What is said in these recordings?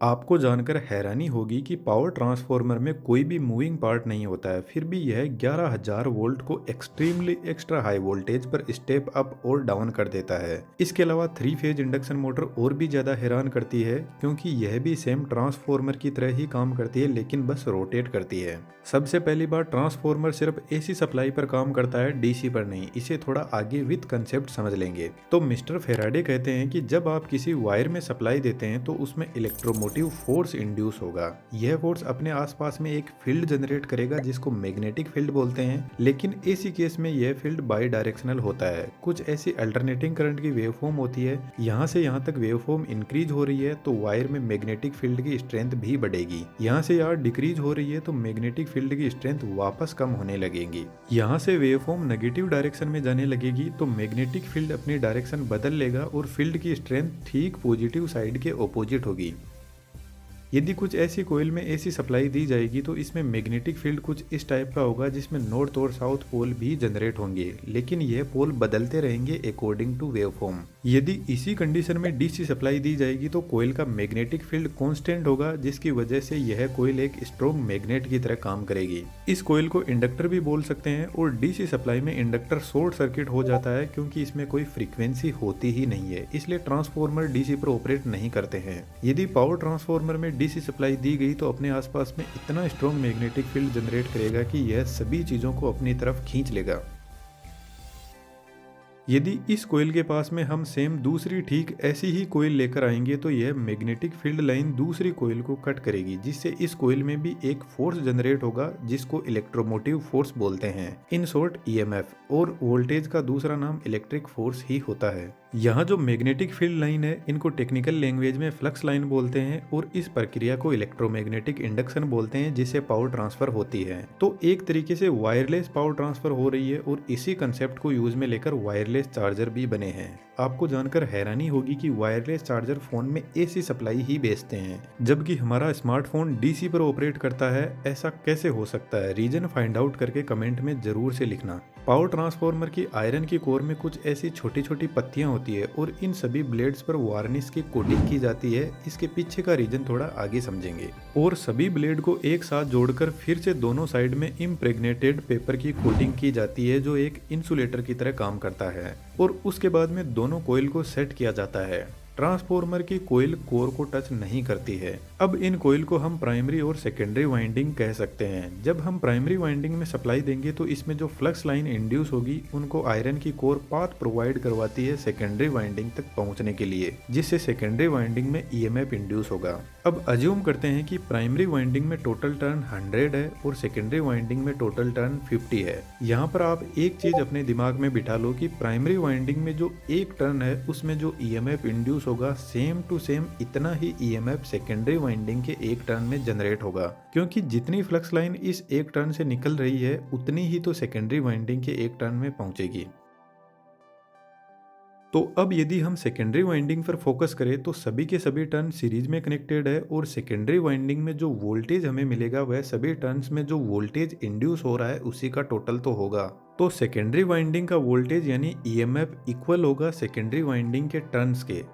आपको जानकर हैरानी होगी कि पावर ट्रांसफार्मर में कोई भी मूविंग पार्ट नहीं होता है, फिर भी यह 11,000 वोल्ट को एक्सट्रीमली एक्स्ट्रा हाई वोल्टेज पर स्टेप अप और डाउन कर देता है। इसके अलावा 3 फेज इंडक्शन मोटर और भी ज्यादा हैरान करती है, क्योंकि यह भी सेम ट्रांसफार्मर की तरह ही काम करती है, लेकिन बस रोटेट करती है। सबसे पहली बार, ट्रांसफार्मर सिर्फ एसी सप्लाई पर काम करता है, डीसी पर नहीं। इसे थोड़ा आगे विद कंसेप्ट समझ लेंगे। तो मिस्टर फेराडे कहते हैं कि जब आप किसी वायर में सप्लाई देते हैं तो उसमें इलेक्ट्रोमोटिव फोर्स इंड्यूस होगा। यह फोर्स अपने आसपास में एक फील्ड जनरेट करेगा जिसको मैग्नेटिक फील्ड बोलते हैं, लेकिन एसी केस में यह फील्ड बाई डायरेक्शनल होता है। कुछ ऐसी अल्टरनेटिंग करंट की वेवफॉर्म होती है, यहाँ से यहाँ तक वेवफॉर्म इंक्रीज हो रही है तो वायर में मैग्नेटिक फील्ड की स्ट्रेंथ भी बढ़ेगी। यहाँ से यहाँ डिक्रीज हो रही है तो मैग्नेटिक फील्ड की स्ट्रेंथ वापस कम होने लगेगी। यहाँ से वेवफॉर्म नेगेटिव डायरेक्शन में जाने लगेगी तो मैग्नेटिक फील्ड अपनी डायरेक्शन बदल लेगा और फील्ड की स्ट्रेंथ ठीक पॉजिटिव साइड के ऑपोजिट होगी। यदि कुछ ऐसी कोयल में एसी सप्लाई दी जाएगी तो इसमें मैग्नेटिक फील्ड कुछ इस टाइप का होगा, जिसमें नॉर्थ और साउथ पोल भी जनरेट होंगे, लेकिन यह पोल बदलते रहेंगे अकॉर्डिंग टू वेवफॉर्म। यदि इसी कंडीशन में डीसी सप्लाई दी जाएगी तो कोयल का मैग्नेटिक फील्ड कांस्टेंट होगा, जिसकी वजह से यह कोयल एक स्ट्रॉन्ग मैग्नेट की तरह काम करेगी। इस कोयल को इंडक्टर भी बोल सकते हैं, और डीसी सप्लाई में इंडक्टर शॉर्ट सर्किट हो जाता है क्योंकि इसमें कोई फ्रीक्वेंसी होती ही नहीं है, इसलिए ट्रांसफार्मर डीसी पर ऑपरेट नहीं करते हैं। यदि पावर ट्रांसफार्मर में डीसी सप्लाई दी गई तो अपने आसपास में इतना स्ट्रॉन्ग मैग्नेटिक फील्ड जनरेट करेगा कि यह सभी चीजों को अपनी तरफ खींच लेगा। यदि इस कोयल के पास में हम सेम दूसरी ठीक ऐसी ही कोयल लेकर आएंगे तो यह मैग्नेटिक फील्ड लाइन दूसरी कोयल को कट करेगी, जिससे इस कोयल में भी एक फोर्स जनरेट होगा जिसको इलेक्ट्रोमोटिव फोर्स बोलते हैं, इन शॉर्ट ईएमएफ, और वोल्टेज का दूसरा नाम इलेक्ट्रिक फोर्स ही होता है। यहाँ जो मैग्नेटिक फील्ड लाइन है इनको टेक्निकल लैंग्वेज में फ्लक्स लाइन बोलते हैं, और इस प्रक्रिया को इलेक्ट्रोमैग्नेटिक इंडक्शन बोलते हैं, जिससे पावर ट्रांसफर होती है। तो एक तरीके से वायरलेस पावर ट्रांसफर हो रही है, और इसी कंसेप्ट को यूज में लेकर वायरलेस चार्जर भी बने हैं। आपको जानकर हैरानी होगी कि वायरलेस चार्जर फोन में एसी सप्लाई ही भेजते हैं, जबकि हमारा स्मार्टफोन डीसी पर ऑपरेट करता है। ऐसा कैसे हो सकता है? रीजन फाइंड आउट करके कमेंट में जरूर से लिखना। पावर ट्रांसफार्मर की आयरन की कोर में कुछ ऐसी छोटी छोटी पत्तियां होती है, और इन सभी ब्लेड्स पर वार्निश की कोटिंग की जाती है। इसके पीछे का रीजन थोड़ा आगे समझेंगे। और सभी ब्लेड को एक साथ जोड़कर फिर से दोनों साइड में इम्प्रेग्नेटेड पेपर की कोटिंग की जाती है, जो एक इंसुलेटर की तरह काम करता है, और उसके बाद में दोनों कॉइल को सेट किया जाता है। ट्रांसफार्मर की कोयल कोर को टच नहीं करती है। अब इन कोयल को हम प्राइमरी और सेकेंडरी वाइंडिंग कह सकते हैं। जब हम प्राइमरी वाइंडिंग में सप्लाई देंगे तो इसमें जो फ्लक्स लाइन इंड्यूस होगी उनको आयरन की कोर पाथ प्रोवाइड करवाती है सेकेंडरी वाइंडिंग तक पहुंचने के लिए, जिससे सेकेंडरी वाइंडिंग में ईएमएफ इंड्यूस होगा। अब अज्यूम करते हैं कि प्राइमरी वाइंडिंग में टोटल टर्न 100 है और सेकेंडरी वाइंडिंग में टोटल टर्न 50 है। यहाँ पर आप एक चीज अपने दिमाग में बिठा लो कि प्राइमरी वाइंडिंग में जो एक टर्न है उसमें जो ईएमएफ इंड्यूस होगा, सेम टू सेम इतना ही ईएमएफ सेकेंडरी वाइंडिंग के एक टर्न में जनरेट होगा, क्योंकि जितनी फ्लक्स लाइन इस एक टर्न से निकल रही है उतनी ही तो सेकेंडरी वाइंडिंग के एक टर्न में पहुंचेगी। तो अब यदि हम सेकेंडरी वाइंडिंग पर फोकस करें तो सभी के सभी टर्न सीरीज में कनेक्टेड है, और सेकेंडरी वाइंडिंग में जो वोल्टेज हमें मिलेगा वह सभी टर्न्स में जो वोल्टेज इंड्यूस हो रहा है उसी का टोटल तो होगा। तो सेकेंडरी वाइंडिंग का वोल्टेज यानी ईएमएफ इक्वल होगा सेकेंडरी वाइंडिंग के टर्न्स के।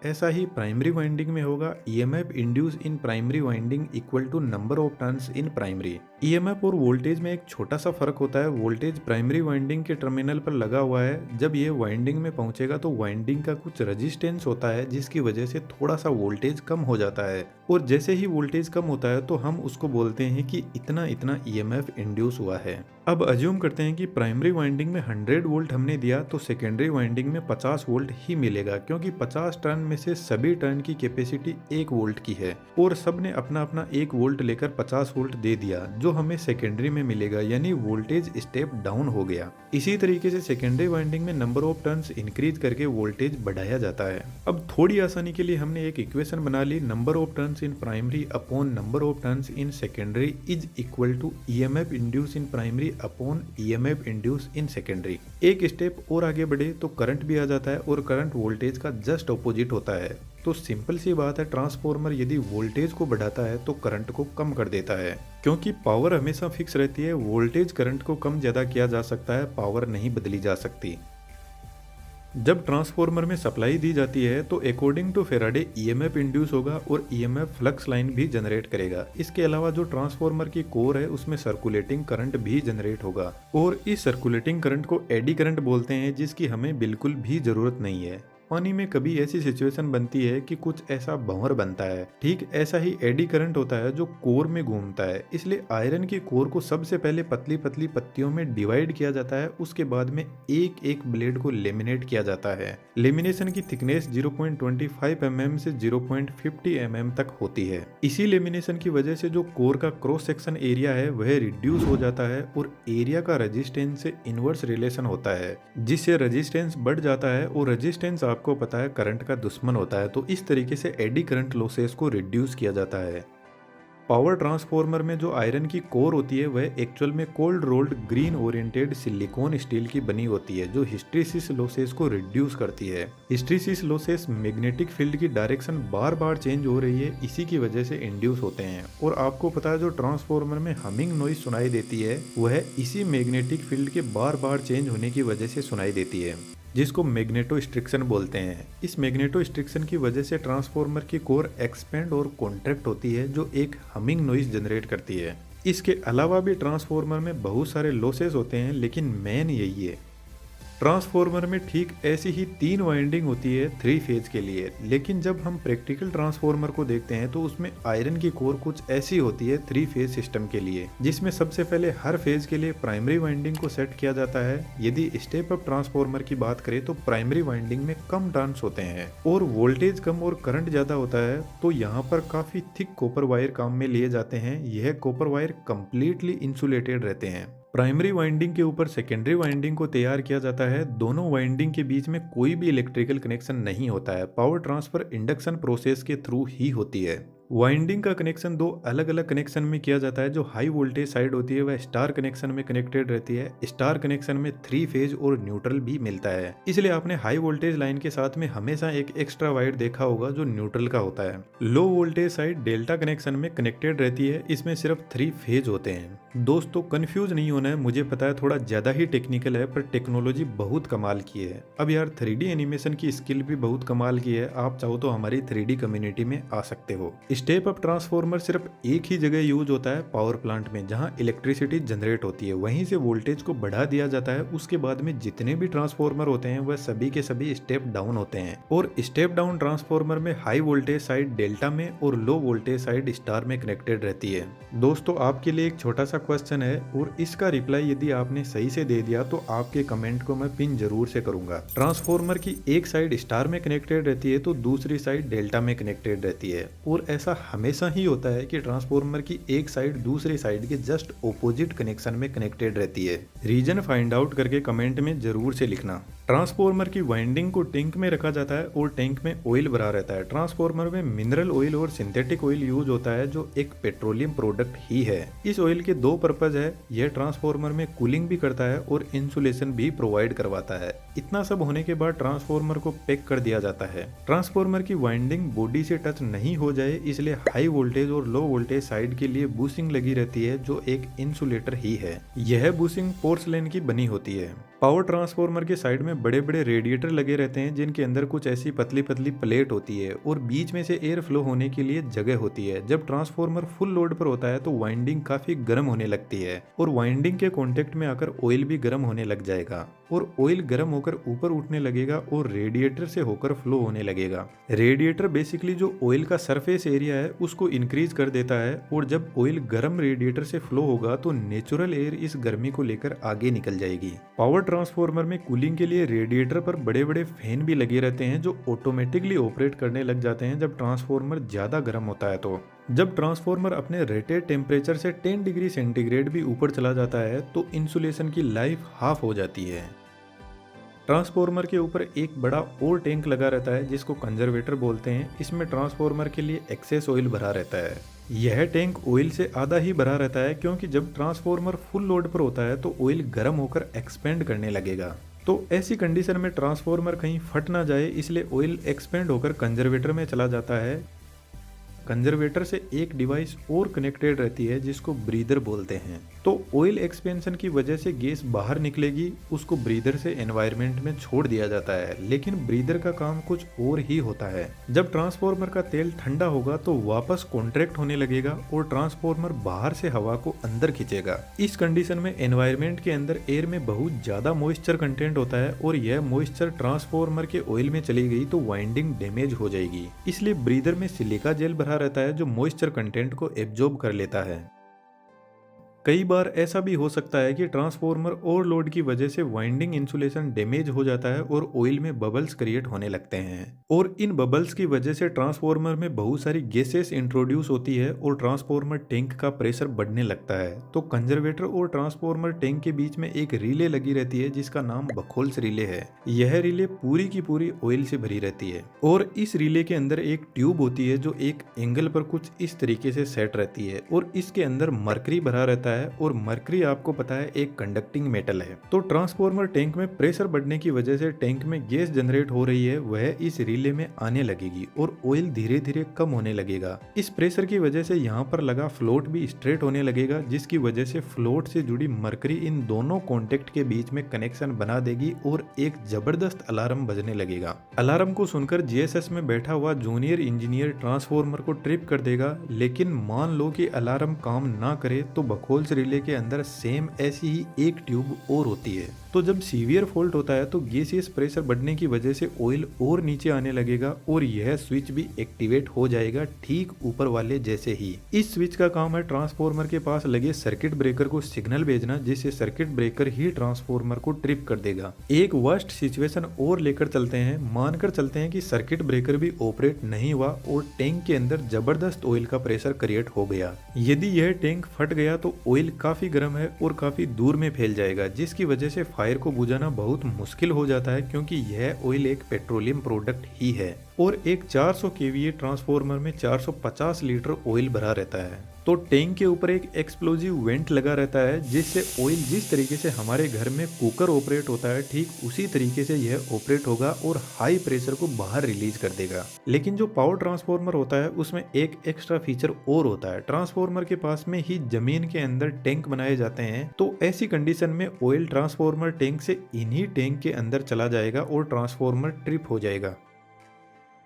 ऐसा ही प्राइमरी वाइंडिंग में होगा, EMF induce in primary winding equal to number of turns in primary. EMF और वोल्टेज में एक छोटा सा फर्क होता है। वोल्टेज प्राइमरी वाइंडिंग के टर्मिनल पर लगा हुआ है, जब ये वाइंडिंग में पहुंचेगा तो वाइंडिंग का कुछ रेजिस्टेंस होता है, जिसकी वजह से थोड़ा सा वोल्टेज कम हो जाता है, और जैसे ही वोल्टेज कम होता है तो हम उसको बोलते हैं कि इतना इतना ईएमएफ इंड्यूस हुआ है। अब अज्यूम करते हैं कि प्राइमरी वाइंडिंग में 100 वोल्ट हमने दिया तो सेकेंडरी वाइंडिंग में 50 वोल्ट ही मिलेगा, क्योंकि 50 टर्न में से सभी टर्न की कैपेसिटी 1 वोल्ट की है, और सब ने अपना अपना 1 वोल्ट लेकर 50 वोल्ट दे दिया, जो हमें सेकेंडरी में मिलेगा, यानी वोल्टेज स्टेप डाउन हो गया। इसी तरीके से सेकेंडरी वाइंडिंग में नंबर ऑफ टर्न्स इंक्रीज करके वोल्टेज बढ़ाया जाता है। अब थोड़ी आसानी के लिए हमने एक इक्वेशन बना ली, number of turns in primary upon number of turns in secondary is equal to EMF induce in primary upon EMF induce in secondary. एक स्टेप और आगे बढ़े तो करंट भी आ जाता है, और करंट वोल्टेज का जस्ट ऑपोजिट होता है। तो सिंपल सी बात है, ट्रांसफार्मर यदि वोल्टेज को बढ़ाता है तो करंट को कम कर देता है, क्योंकि पावर हमेशा फिक्स रहती है। वोल्टेज करंट को कम ज्यादा किया जा सकता है, पावर नहीं बदली जा सकती। जब ट्रांसफॉर्मर में सप्लाई दी जाती है तो according to Faraday EMF induce होगा और ईएमएफ फ्लक्स लाइन भी जनरेट करेगा। इसके अलावा जो ट्रांसफॉर्मर की कोर है उसमें सर्कुलेटिंग करंट भी जनरेट होगा और इस सर्कुलेटिंग करंट को एडी करंट बोलते हैं, जिसकी हमें बिल्कुल भी जरूरत नहीं है। पानी में कभी ऐसी सिचुएशन बनती है कि कुछ ऐसा भंवर बनता है, ठीक ऐसा ही एडी करंट होता है जो कोर में घूमता है। इसलिए आयरन की कोर को सबसे पहले पतली पतली पत्तियों में डिवाइड किया जाता है, उसके बाद में एक एक ब्लेड को लेमिनेट किया जाता है। लेमिनेशन की थिकनेस 0.25 mm से 0.50 mm तक होती है। इसी लेमिनेशन की वजह से जो कोर का क्रॉस सेक्शन एरिया है वह रिड्यूस हो जाता है और एरिया का रेजिस्टेंस से इनवर्स रिलेशन होता है, जिससे रेजिस्टेंस बढ़ जाता है और रेजिस्टेंस आपको पता है करंट का दुश्मन होता है। तो इस तरीके से एडी करंट लॉसेस को रिड्यूस किया जाता है। पावर ट्रांसफॉर्मर में जो आयरन की कोर होती है वह एक्चुअल में cold rolled green oriented silicon steel की बनी होती है, जो हिस्ट्रीसिस लॉसेस को रिड्यूस करती है। हिस्ट्रीसिस लॉसेस मैग्नेटिक फील्ड की डायरेक्शन बार बार चेंज हो रही है, इसी की वजह से इंड्यूस होते हैं। और आपको पता है जो ट्रांसफॉर्मर में हमिंग नॉइज सुनाई देती है वह इसी मैग्नेटिक फील्ड के बार बार चेंज होने की वजह से सुनाई देती है, जिसको मैग्नेटोस्ट्रिक्शन बोलते हैं। इस मैग्नेटोस्ट्रिक्शन की वजह से ट्रांसफॉर्मर की कोर एक्सपेंड और कॉन्ट्रैक्ट होती है, जो एक हमिंग नॉइज जनरेट करती है। इसके अलावा भी ट्रांसफॉर्मर में बहुत सारे लॉसेस होते हैं, लेकिन मेन यही है। ट्रांसफॉर्मर में ठीक ऐसी ही 3 वाइंडिंग होती है 3 फेज के लिए, लेकिन जब हम प्रैक्टिकल ट्रांसफॉर्मर को देखते हैं तो उसमें आयरन की कोर कुछ ऐसी होती है 3 फेज सिस्टम के लिए, जिसमें सबसे पहले हर फेज के लिए प्राइमरी वाइंडिंग को सेट किया जाता है। यदि स्टेप अप ट्रांसफॉर्मर की बात करें तो प्राइमरी वाइंडिंग में कम टर्न्स होते हैं और वोल्टेज कम और करंट ज्यादा होता है, तो यहाँ पर काफी थिक कॉपर वायर काम में लिए जाते हैं। यह कॉपर वायर कंप्लीटली इंसुलेटेड रहते हैं। प्राइमरी वाइंडिंग के ऊपर सेकेंडरी वाइंडिंग को तैयार किया जाता है। दोनों वाइंडिंग के बीच में कोई भी इलेक्ट्रिकल कनेक्शन नहीं होता है। पावर ट्रांसफर इंडक्शन प्रोसेस के थ्रू ही होती है। वाइंडिंग का कनेक्शन 2 अलग अलग कनेक्शन में किया जाता है। जो हाई वोल्टेज साइड होती है वह स्टार कनेक्शन में कनेक्टेड रहती है। स्टार कनेक्शन में 3 फेज और न्यूट्रल भी मिलता है, इसलिए आपने हाई वोल्टेज लाइन के साथ में हमेशा एक एक्स्ट्रा वायर देखा होगा जो न्यूट्रल का होता है। Low voltage side delta connection में कनेक्टेड रहती है, इसमें सिर्फ 3 फेज होते हैं। दोस्तों कंफ्यूज नहीं होना है, मुझे पता है थोड़ा ज्यादा ही टेक्निकल है, पर टेक्नोलॉजी बहुत कमाल की है। अब यार 3D एनिमेशन की स्किल भी बहुत कमाल की है। आप चाहो तो हमारी 3D कम्युनिटी में आ सकते हो। स्टेप अप ट्रांसफॉर्मर सिर्फ एक ही जगह यूज होता है, पावर प्लांट में, जहां इलेक्ट्रिसिटी जनरेट होती है। वहीं से वोल्टेज को बढ़ा दिया जाता है। उसके बाद में जितने भी ट्रांसफॉर्मर होते हैं वह सभी के सभी स्टेप डाउन होते हैं। और स्टेप डाउन ट्रांसफॉर्मर में हाई वोल्टेज साइड डेल्टा में और लो वोल्टेज साइड स्टार में कनेक्टेड रहती है। दोस्तों आपके लिए एक छोटा सा क्वेश्चन है और इसका रिप्लाई यदि आपने सही से दे दिया तो आपके कमेंट को मैं पिन जरूर से करूंगा। ट्रांसफॉर्मर की एक साइड स्टार में कनेक्टेड रहती है तो दूसरी साइड डेल्टा में कनेक्टेड रहती है। और ऐसा हमेशा ही होता है कि ट्रांसफॉर्मर की एक साइड दूसरी साइड के जस्ट ऑपोजिट कनेक्शन में कनेक्टेड रहती है। रीजन फाइंड आउट करके कमेंट में जरूर से लिखना। ट्रांसफॉर्मर की वाइंडिंग को टैंक में रखा जाता है और टैंक में ऑयल भरा रहता है। ट्रांसफॉर्मर में मिनरल ऑयल और सिंथेटिक ऑयल यूज होता है, जो एक पेट्रोलियम प्रोडक्ट ही है। इस ऑयल के 2 पर्पज है। यह ट्रांसफॉर्मर में कूलिंग भी करता है और इंसुलेशन भी प्रोवाइड करवाता है। इतना सब होने के बाद ट्रांसफॉर्मर को पैक कर दिया जाता है। ट्रांसफॉर्मर की वाइंडिंग बॉडी से टच नहीं हो जाए इसलिए हाई वोल्टेज और लो वोल्टेज साइड के लिए बूसिंग लगी रहती है, जो एक इंसुलेटर ही है। यह बूसिंग पोर्सलेन की बनी होती है। पावर ट्रांसफॉर्मर के साइड में बड़े बड़े रेडिएटर लगे रहते हैं, जिनके अंदर कुछ ऐसी पतली पतली प्लेट होती है और बीच में से एयर फ्लो होने के लिए जगह होती है। जब ट्रांसफॉर्मर फुल लोड पर होता है तो वाइंडिंग काफी गर्म होने लगती है और वाइंडिंग के कांटेक्ट में आकर ऑयल भी गर्म होने लग जाएगा और ऑयल गर्म होकर ऊपर उठने लगेगा और रेडिएटर से होकर फ्लो होने लगेगा। रेडिएटर बेसिकली जो ऑयल का सरफेस एरिया है उसको इंक्रीज कर देता है और जब ऑयल गर्म रेडिएटर से फ्लो होगा तो नेचुरल एयर इस गर्मी को लेकर आगे निकल जाएगी। पावर ट्रांसफॉर्मर में कूलिंग के लिए रेडिएटर पर बड़े बड़े फैन भी लगे रहते हैं, जो ऑटोमेटिकली ऑपरेट करने लग जाते हैं जब ट्रांसफॉर्मर ज्यादा गर्म होता है। तो जब ट्रांसफॉर्मर अपने रेटेड टेम्परेचर से 10 डिग्री सेंटीग्रेड भी ऊपर चला जाता है तो इंसुलेशन की लाइफ हाफ हो जाती है। ट्रांसफॉर्मर के ऊपर एक बड़ा और टैंक लगा रहता है जिसको कंजर्वेटर बोलते हैं। इसमें ट्रांसफॉर्मर के लिए एक्सेस ऑयल भरा रहता है। यह टैंक ऑयल से आधा ही भरा रहता है, क्योंकि जब ट्रांसफॉर्मर फुल लोड पर होता है तो ऑयल गर्म होकर एक्सपेंड करने लगेगा। तो ऐसी कंडीशन में ट्रांसफॉर्मर कहीं फट ना जाए इसलिए ऑयल एक्सपेंड होकर कंजर्वेटर में चला जाता है। कंजर्वेटर से एक डिवाइस और कनेक्टेड रहती है जिसको ब्रीदर बोलते हैं। तो ऑयल एक्सपेंशन की वजह से गैस बाहर निकलेगी, उसको ब्रीदर से एनवायरनमेंट में छोड़ दिया जाता है। लेकिन ब्रीदर का काम कुछ और ही होता है। जब ट्रांसफार्मर का तेल ठंडा होगा तो वापस कॉन्ट्रैक्ट होने लगेगा और ट्रांसफार्मर बाहर से हवा को अंदर खींचेगा। इस कंडीशन में एनवायरनमेंट के अंदर एयर में बहुत ज्यादा मॉइस्चर कंटेंट होता है और यह मॉइस्चर ट्रांसफार्मर के ऑयल में चली गई तो वाइंडिंग डैमेज हो जाएगी। इसलिए ब्रीदर में सिलिका जेल भरा रहता है जो मॉइस्चर कंटेंट को एब्जॉर्ब कर लेता है। कई बार ऐसा भी हो सकता है कि ट्रांसफार्मर ओवरलोड की वजह से वाइंडिंग इंसुलेशन डैमेज हो जाता है और ऑयल में बबल्स क्रिएट होने लगते हैं और इन बबल्स की वजह से ट्रांसफार्मर में बहुत सारी गैसेस इंट्रोड्यूस होती है और ट्रांसफार्मर टैंक का प्रेशर बढ़ने लगता है। तो कंजर्वेटर और ट्रांसफार्मर टैंक के बीच में एक रिले लगी रहती है जिसका नाम बखोल्स रिले है। यह रिले पूरी की पूरी ऑयल से भरी रहती है और इस रिले के अंदर एक ट्यूब होती है जो एक एंगल पर कुछ इस तरीके से सेट रहती है और इसके अंदर मरकरी भरा रहता है और मरकरी आपको पता है एक कंडक्टिंग मेटल है। तो ट्रांसफार्मर टैंक में प्रेशर बढ़ने की वजह से टैंक में गैस जनरेट हो रही है, वह इस रिले में आने लगेगी और ऑयल धीरे धीरे कम होने लगेगा। इस प्रेशर की वजह से यहाँ पर लगा फ्लोट भी स्ट्रेट होने लगेगा जिसकी वजह से फ्लोट से जुड़ी मरकरी इन दोनों कॉन्टेक्ट के बीच में कनेक्शन बना देगी और एक जबरदस्त अलार्म बजने लगेगा। अलार्म को सुनकर जीएसएस में बैठा हुआ जूनियर इंजीनियर ट्रांसफार्मर को ट्रिप कर देगा। लेकिन मान लो कि अलार्म काम ना करे तो बखोल्स रिले के अंदर सेम ऐसी ही एक ट्यूब और होती है। तो जब सीवियर फॉल्ट होता है तो गैसियस प्रेशर बढ़ने की वजह से ऑयल और नीचे आने लगेगा और यह स्विच भी एक्टिवेट हो जाएगा ठीक ऊपर वाले जैसे ही। इस स्विच का काम है ट्रांसफार्मर के पास लगे सर्किट ब्रेकर को सिग्नल भेजना जिससे सर्किट ब्रेकर ही ट्रांसफार्मर को ट्रिप कर देगा। एक वर्स्ट सिचुएशन और लेकर चलते हैं, मानकर चलते हैं कि सर्किट ब्रेकर भी ऑपरेट नहीं हुआ और टैंक के अंदर जबरदस्त ऑयल का प्रेशर क्रिएट हो गया। यदि यह टैंक फट गया तो ऑयल काफी गर्म है और काफी दूर में फैल जाएगा जिसकी वजह से फायर को बुझाना बहुत मुश्किल हो जाता है क्योंकि यह ऑयल एक पेट्रोलियम प्रोडक्ट ही है और एक 400 केवीए ट्रांसफार्मर में 450 लीटर ऑयल भरा रहता है। तो टैंक के ऊपर एक एक्सप्लोजिव वेंट लगा रहता है जिससे ऑयल जिस तरीके से हमारे घर में कुकर ऑपरेट होता है ठीक उसी तरीके से यह ऑपरेट होगा और हाई प्रेशर को बाहर रिलीज कर देगा। लेकिन जो पावर ट्रांसफार्मर होता है उसमें एक एक्स्ट्रा फीचर और होता है, ट्रांसफार्मर के पास में ही जमीन के अंदर टैंक बनाए जाते हैं। तो ऐसी कंडीशन में ऑयल ट्रांसफार्मर टैंक से इन्हीं टैंक के अंदर चला जाएगा और ट्रांसफार्मर ट्रिप हो जाएगा।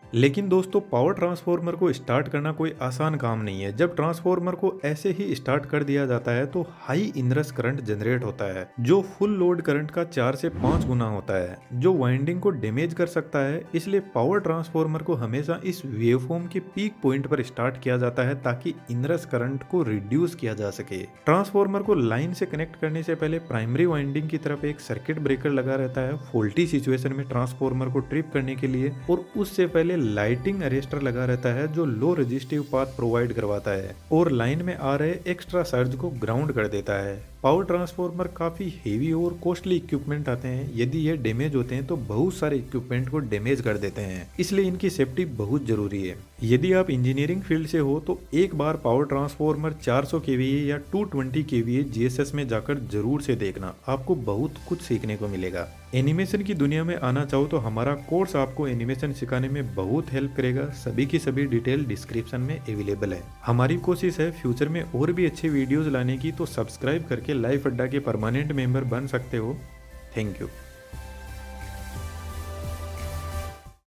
लेकिन दोस्तों पावर ट्रांसफार्मर को स्टार्ट करना कोई आसान काम नहीं है। जब ट्रांसफार्मर को ऐसे ही स्टार्ट कर दिया जाता है तो हाई इनरस करंट जनरेट होता है जो फुल लोड करंट का 4 से 5 गुना होता है जो वाइंडिंग को डैमेज कर सकता है। इसलिए पावर ट्रांसफार्मर को हमेशा इस वेवफॉर्म के पीक पॉइंट पर स्टार्ट किया जाता है ताकि इनरस करंट को रिड्यूस किया जा सके। ट्रांसफार्मर को लाइन से कनेक्ट करने से पहले प्राइमरी वाइंडिंग की तरफ एक सर्किट ब्रेकर लगा रहता है फॉल्टी सिचुएशन में ट्रांसफार्मर को ट्रिप करने के लिए और उससे पहले लाइटिंग अरेस्टर लगा रहता है जो लो रेजिस्टिव पाथ प्रोवाइड करवाता है और लाइन में आ रहे एक्स्ट्रा सर्ज को ग्राउंड कर देता है। पावर ट्रांसफार्मर काफी हेवी और कॉस्टली इक्विपमेंट आते हैं, यदि ये डैमेज होते हैं तो बहुत सारे इक्विपमेंट को डैमेज कर देते हैं, इसलिए इनकी सेफ्टी बहुत जरूरी है। यदि आप इंजीनियरिंग फील्ड से हो तो एक बार पावर ट्रांसफार्मर 400 केवीए या 220 केवीए जीएसएस में जाकर जरूर से देखना, आपको बहुत कुछ सीखने को मिलेगा। एनिमेशन की दुनिया में आना चाहो तो हमारा कोर्स आपको एनिमेशन सिखाने में बहुत हेल्प करेगा। सभी की सभी डिटेल डिस्क्रिप्शन में अवेलेबल है। हमारी कोशिश है फ्यूचर में और भी अच्छे वीडियोस लाने की, तो सब्सक्राइब करके लाइफ अड्डा के परमानेंट मेंबर बन सकते हो। Thank you.